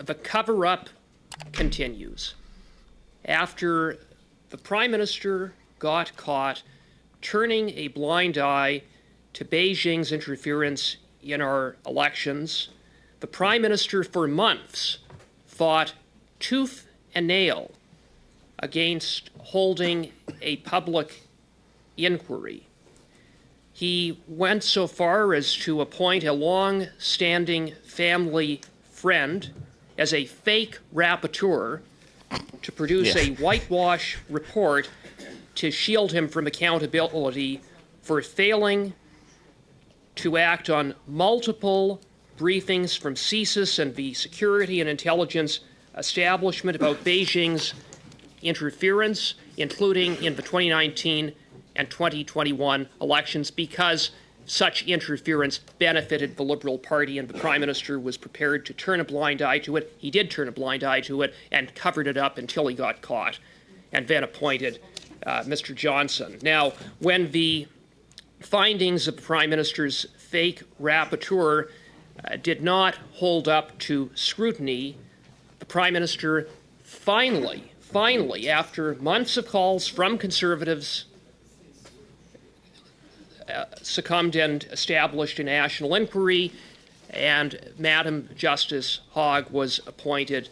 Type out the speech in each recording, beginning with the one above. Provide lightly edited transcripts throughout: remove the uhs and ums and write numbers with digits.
the cover-up continues. After the Prime Minister got caught turning a blind eye to Beijing's interference in our elections, the Prime Minister for months fought tooth and nail against holding a public inquiry. He went so far as to appoint a long-standing family friend as a fake rapporteur to produce a whitewash report to shield him from accountability for failing to act on multiple briefings from CSIS and the Security and Intelligence Establishment about Beijing's interference, including in the 2019 and 2021 elections, because such interference benefited the Liberal Party and the Prime Minister was prepared to turn a blind eye to it. He did turn a blind eye to it and covered it up until he got caught and then appointed Mr. Johnson. Now, when the findings of the Prime Minister's fake rapporteur did not hold up to scrutiny, the Prime Minister finally, after months of calls from Conservatives, succumbed and established a national inquiry, and Madam Justice Hogg was appointed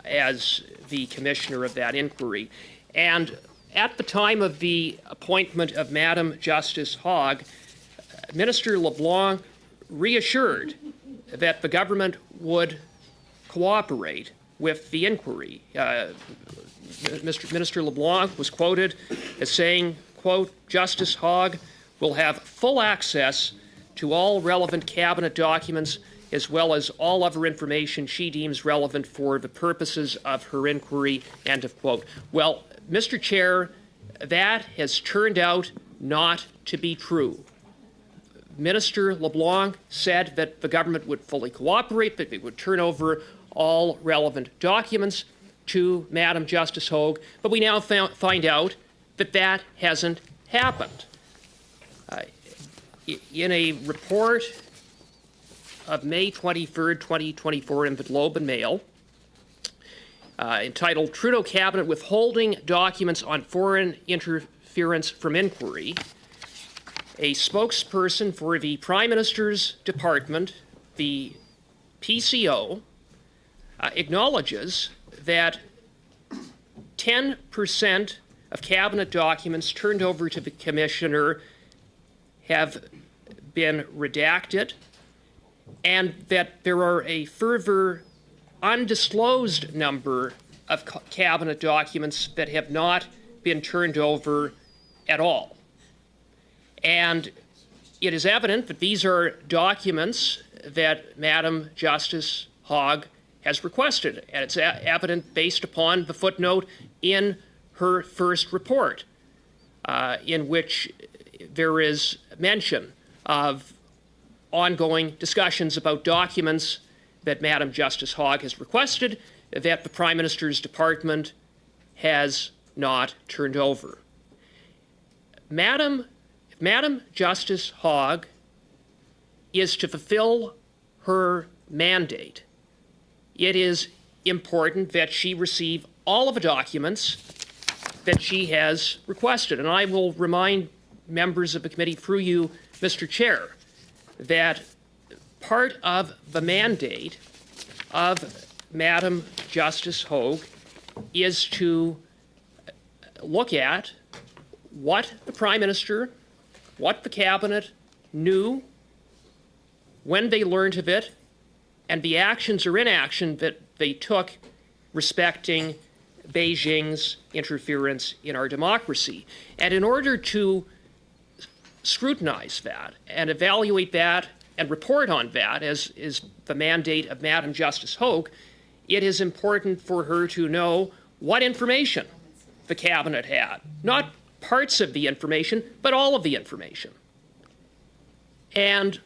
as the commissioner of that inquiry. And at the time of the appointment of Madam Justice Hogg, Minister LeBlanc reassured that the government would cooperate with the inquiry. Minister LeBlanc was quoted as saying, quote, "Justice Hogg will have full access to all relevant cabinet documents as well as all other information she deems relevant for the purposes of her inquiry," end of quote. Well, Mr. Chair, that has turned out not to be true. Minister LeBlanc said that the government would fully cooperate, that it would turn over all relevant documents to Madam Justice Hogg, but we now find out that that hasn't happened. In a report of May 23rd, 2024 in the Globe and Mail, entitled "Trudeau Cabinet Withholding Documents on Foreign Interference from Inquiry," a spokesperson for the Prime Minister's Department, the PCO, acknowledges that 10% of cabinet documents turned over to the commissioner have been redacted, and that there are a further undisclosed number of cabinet documents that have not been turned over at all. And it is evident that these are documents that Madam Justice Hogg has requested, and it's evident based upon the footnote in her first report, in which there is mention of ongoing discussions about documents that Madam Justice Hogg has requested that the Prime Minister's Department has not turned over. Madam Justice Hogg is to fulfill her mandate. It is important that she receive all of the documents that she has requested. And I will remind members of the committee through you, Mr. Chair, that part of the mandate of Madam Justice Hogg is to look at what the Prime Minister, what the Cabinet knew, when they learned of it, and the actions or inaction that they took respecting Beijing's interference in our democracy. And in order to scrutinize that and evaluate that and report on that, as is the mandate of Madam Justice Hogg, it is important for her to know what information the Cabinet had. Not parts of the information, but all of the information. And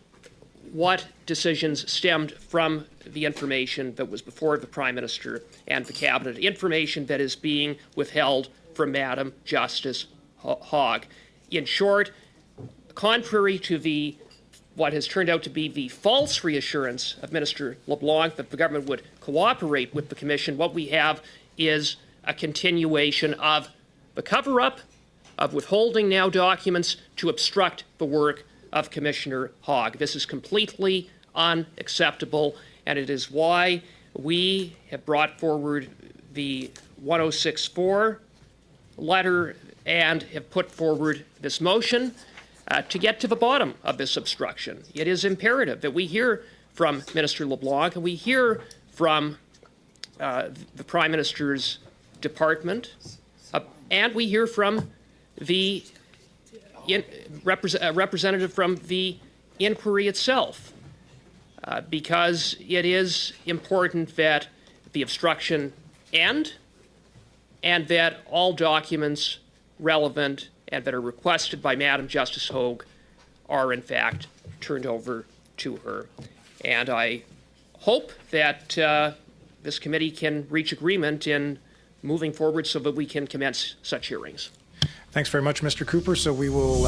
what decisions stemmed from the information that was before the Prime Minister and the Cabinet, information that is being withheld from Madam Justice Hogg. In short, contrary to what has turned out to be the false reassurance of Minister LeBlanc that the government would cooperate with the Commission, what we have is a continuation of the cover-up, of withholding now documents to obstruct the work of Commissioner Hogg. This is completely unacceptable, and it is why we have brought forward the 1064 letter and have put forward this motion to get to the bottom of this obstruction. It is imperative that we hear from Minister LeBlanc and we hear from the Prime Minister's department, and we hear from the representative from the inquiry itself, because it is important that the obstruction end and that all documents relevant and that are requested by Madam Justice Hogue are in fact turned over to her. And I hope that this committee can reach agreement in moving forward so that we can commence such hearings. Thanks very much, Mr. Cooper. So we will